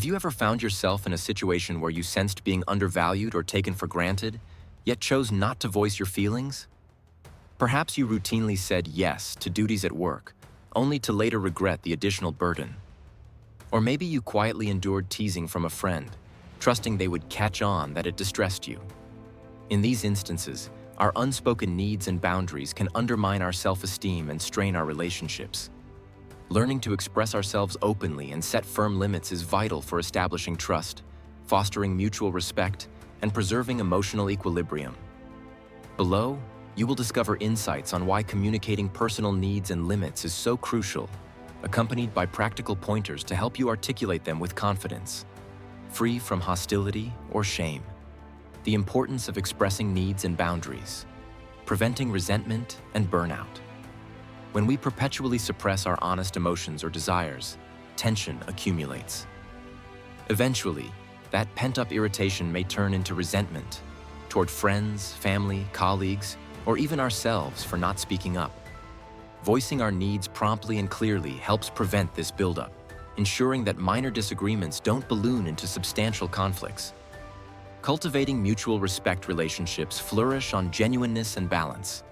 you ever found yourself in a situation where you sensed being undervalued or taken for granted, yet chose not to voice your feelings? Perhaps you routinely said yes to duties at work, only to later regret the additional burden. Or maybe you quietly endured teasing from a friend, trusting they would catch on that it distressed you. In these instances, our unspoken needs and boundaries can undermine our self-esteem and strain our relationships. Learning to express ourselves openly and set firm limits is vital for establishing trust, fostering mutual respect, and preserving emotional equilibrium. Below, you will discover insights on why communicating personal needs and limits is so crucial, accompanied by practical pointers to help you articulate them with confidence, free from hostility or shame. The importance of expressing needs and boundaries, preventing resentment and burnout. When we perpetually suppress our honest emotions or desires, tension accumulates. Eventually, that pent-up irritation may turn into resentment toward friends, family, colleagues, or even ourselves for not speaking up. Voicing our needs promptly and clearly helps prevent this buildup, ensuring that minor disagreements don't balloon into substantial conflicts. Cultivating mutual respect relationships flourish on genuineness and balance.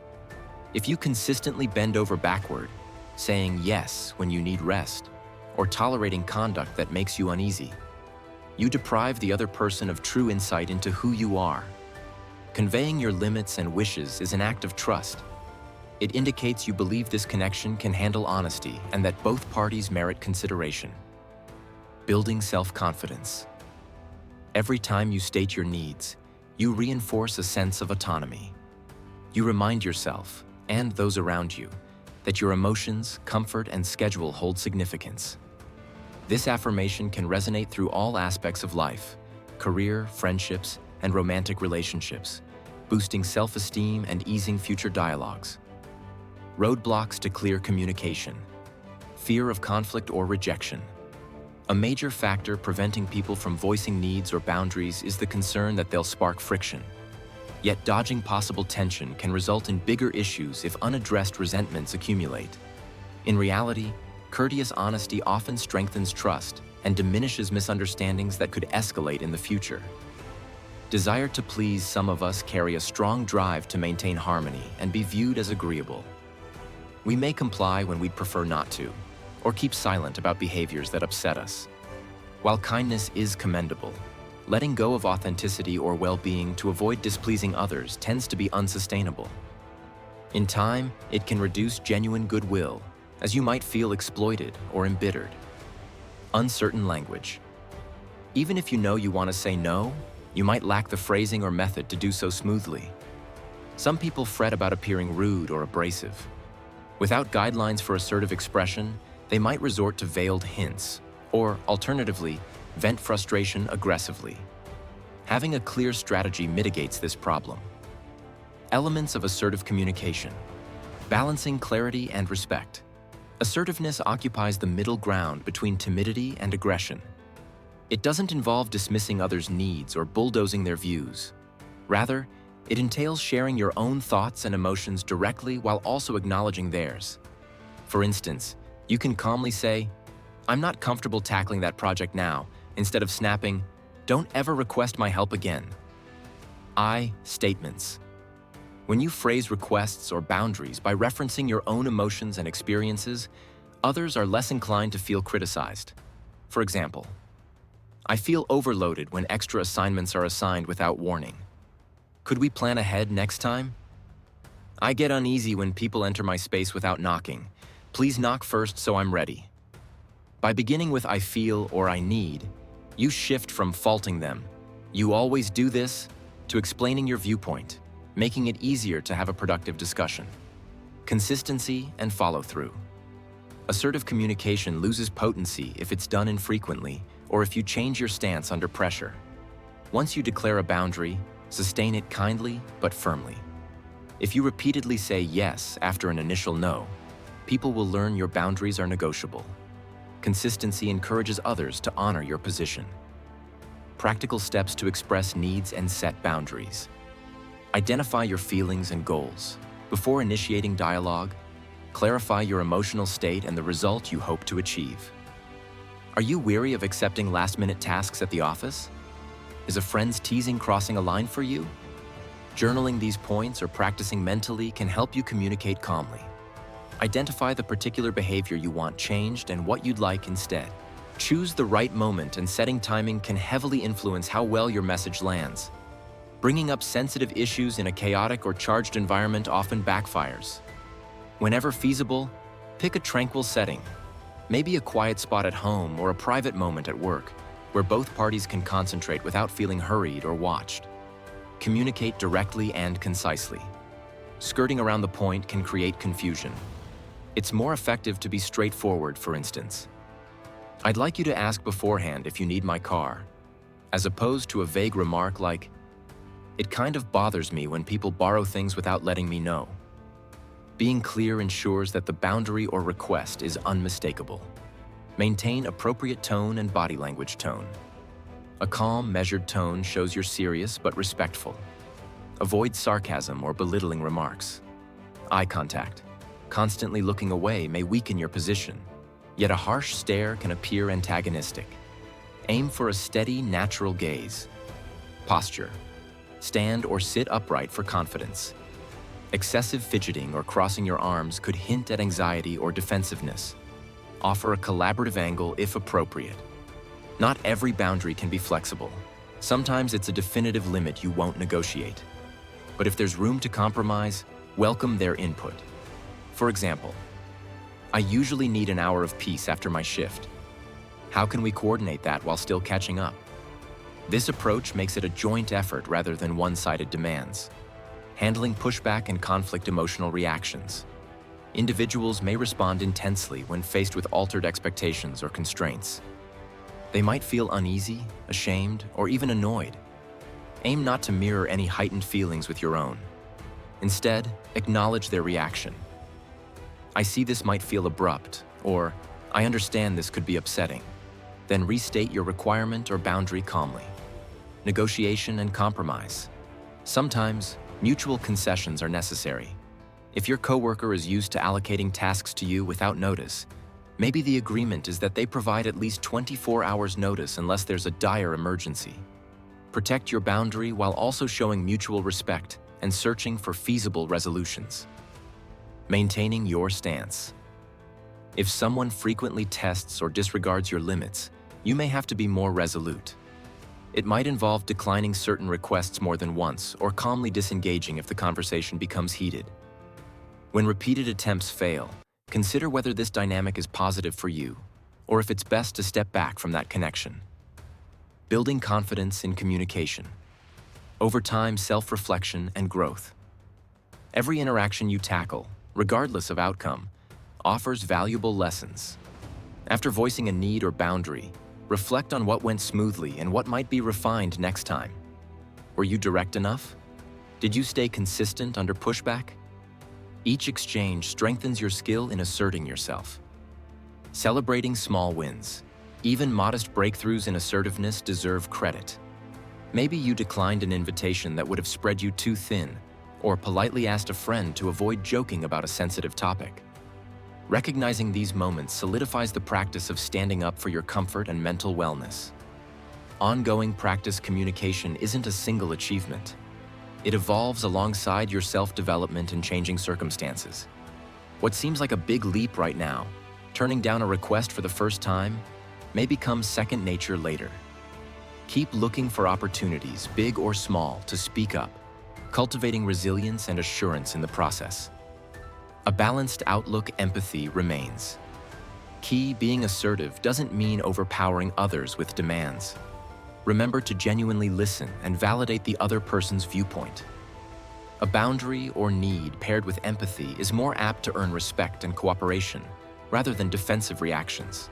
If you consistently bend over backward, saying yes when you need rest, or tolerating conduct that makes you uneasy, you deprive the other person of true insight into who you are. Conveying your limits and wishes is an act of trust. It indicates you believe this connection can handle honesty and that both parties merit consideration. Building self-confidence. Every time you state your needs, you reinforce a sense of autonomy. You remind yourself, and those around you, that your emotions, comfort, and schedule hold significance. This affirmation can resonate through all aspects of life, career, friendships, and romantic relationships, boosting self-esteem and easing future dialogues. Roadblocks to clear communication. Fear of conflict or rejection. A major factor preventing people from voicing needs or boundaries is the concern that they'll spark friction. Yet dodging possible tension can result in bigger issues if unaddressed resentments accumulate. In reality, courteous honesty often strengthens trust and diminishes misunderstandings that could escalate in the future. Desire to please. Some of us carry a strong drive to maintain harmony and be viewed as agreeable. We may comply when we'd prefer not to, or keep silent about behaviors that upset us. While kindness is commendable, letting go of authenticity or well-being to avoid displeasing others tends to be unsustainable. In time, it can reduce genuine goodwill, as you might feel exploited or embittered. Uncertain language. Even if you know you want to say no, you might lack the phrasing or method to do so smoothly. Some people fret about appearing rude or abrasive. Without guidelines for assertive expression, they might resort to veiled hints, or alternatively, vent frustration aggressively. Having a clear strategy mitigates this problem. Elements of assertive communication. Balancing clarity and respect. Assertiveness occupies the middle ground between timidity and aggression. It doesn't involve dismissing others' needs or bulldozing their views. Rather, it entails sharing your own thoughts and emotions directly while also acknowledging theirs. For instance, you can calmly say, "I'm not comfortable tackling that project now," instead of snapping, "Don't ever request my help again." I statements. When you phrase requests or boundaries by referencing your own emotions and experiences, others are less inclined to feel criticized. For example, "I feel overloaded when extra assignments are assigned without warning. Could we plan ahead next time?" "I get uneasy when people enter my space without knocking. Please knock first so I'm ready." By beginning with "I feel" or "I need," you shift from faulting them, "You always do this," to explaining your viewpoint, making it easier to have a productive discussion. Consistency and follow-through. Assertive communication loses potency if it's done infrequently or if you change your stance under pressure. Once you declare a boundary, sustain it kindly but firmly. If you repeatedly say yes after an initial no, people will learn your boundaries are negotiable. Consistency encourages others to honor your position. Practical steps to express needs and set boundaries. Identify your feelings and goals. Before initiating dialogue, clarify your emotional state and the result you hope to achieve. Are you weary of accepting last-minute tasks at the office? Is a friend's teasing crossing a line for you? Journaling these points or practicing mentally can help you communicate calmly. Identify the particular behavior you want changed and what you'd like instead. Choose the right moment, and setting timing can heavily influence how well your message lands. Bringing up sensitive issues in a chaotic or charged environment often backfires. Whenever feasible, pick a tranquil setting, maybe a quiet spot at home or a private moment at work, where both parties can concentrate without feeling hurried or watched. Communicate directly and concisely. Skirting around the point can create confusion. It's more effective to be straightforward, for instance. I'd like you to ask beforehand if you need my car, as opposed to a vague remark like, "It kind of bothers me when people borrow things without letting me know." Being clear ensures that the boundary or request is unmistakable. Maintain appropriate tone and body language tone. A calm, measured tone shows you're serious but respectful. Avoid sarcasm or belittling remarks. Eye contact. Constantly looking away may weaken your position, yet a harsh stare can appear antagonistic. Aim for a steady, natural gaze. Posture. Stand or sit upright for confidence. Excessive fidgeting or crossing your arms could hint at anxiety or defensiveness. Offer a collaborative angle if appropriate. Not every boundary can be flexible. Sometimes it's a definitive limit you won't negotiate. But if there's room to compromise, welcome their input. For example, "I usually need an hour of peace after my shift. How can we coordinate that while still catching up?" This approach makes it a joint effort rather than one-sided demands. Handling pushback and conflict emotional reactions. Individuals may respond intensely when faced with altered expectations or constraints. They might feel uneasy, ashamed, or even annoyed. Aim not to mirror any heightened feelings with your own. Instead, acknowledge their reaction. "I see this might feel abrupt," or "I understand this could be upsetting." Then restate your requirement or boundary calmly. Negotiation and compromise. Sometimes, mutual concessions are necessary. If your coworker is used to allocating tasks to you without notice, maybe the agreement is that they provide at least 24 hours notice unless there's a dire emergency. Protect your boundary while also showing mutual respect and searching for feasible resolutions. Maintaining your stance. If someone frequently tests or disregards your limits, you may have to be more resolute. It might involve declining certain requests more than once or calmly disengaging if the conversation becomes heated. When repeated attempts fail, consider whether this dynamic is positive for you, or if it's best to step back from that connection. Building confidence in communication. Over time, self-reflection and growth. Every interaction you tackle, regardless of outcome, offers valuable lessons. After voicing a need or boundary, reflect on what went smoothly and what might be refined next time. Were you direct enough? Did you stay consistent under pushback? Each exchange strengthens your skill in asserting yourself. Celebrating small wins. Even modest breakthroughs in assertiveness deserve credit. Maybe you declined an invitation that would have spread you too thin, or politely asked a friend to avoid joking about a sensitive topic. Recognizing these moments solidifies the practice of standing up for your comfort and mental wellness. Ongoing practice communication isn't a single achievement. It evolves alongside your self-development and changing circumstances. What seems like a big leap right now, turning down a request for the first time, may become second nature later. Keep looking for opportunities, big or small, to speak up, cultivating resilience and assurance in the process. A balanced outlook, empathy remains. Key, being assertive doesn't mean overpowering others with demands. Remember to genuinely listen and validate the other person's viewpoint. A boundary or need paired with empathy is more apt to earn respect and cooperation, rather than defensive reactions.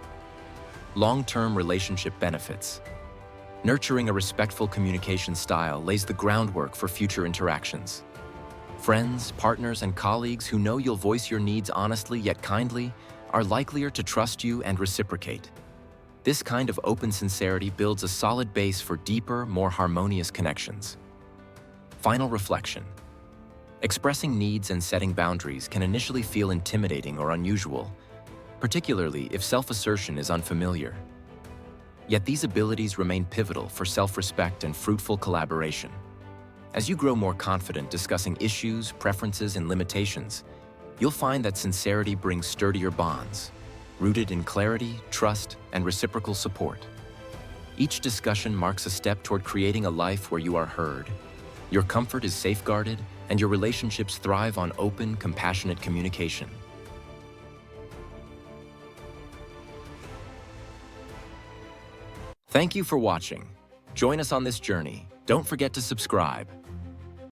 Long-term relationship benefits. Nurturing a respectful communication style lays the groundwork for future interactions. Friends, partners, and colleagues who know you'll voice your needs honestly yet kindly are likelier to trust you and reciprocate. This kind of open sincerity builds a solid base for deeper, more harmonious connections. Final reflection. Expressing needs and setting boundaries can initially feel intimidating or unusual, particularly if self-assertion is unfamiliar. Yet these abilities remain pivotal for self-respect and fruitful collaboration. As you grow more confident discussing issues, preferences, and limitations, you'll find that sincerity brings sturdier bonds, rooted in clarity, trust, and reciprocal support. Each discussion marks a step toward creating a life where you are heard, your comfort is safeguarded, and your relationships thrive on open, compassionate communication. Thank you for watching. Join us on this journey. Don't forget to subscribe.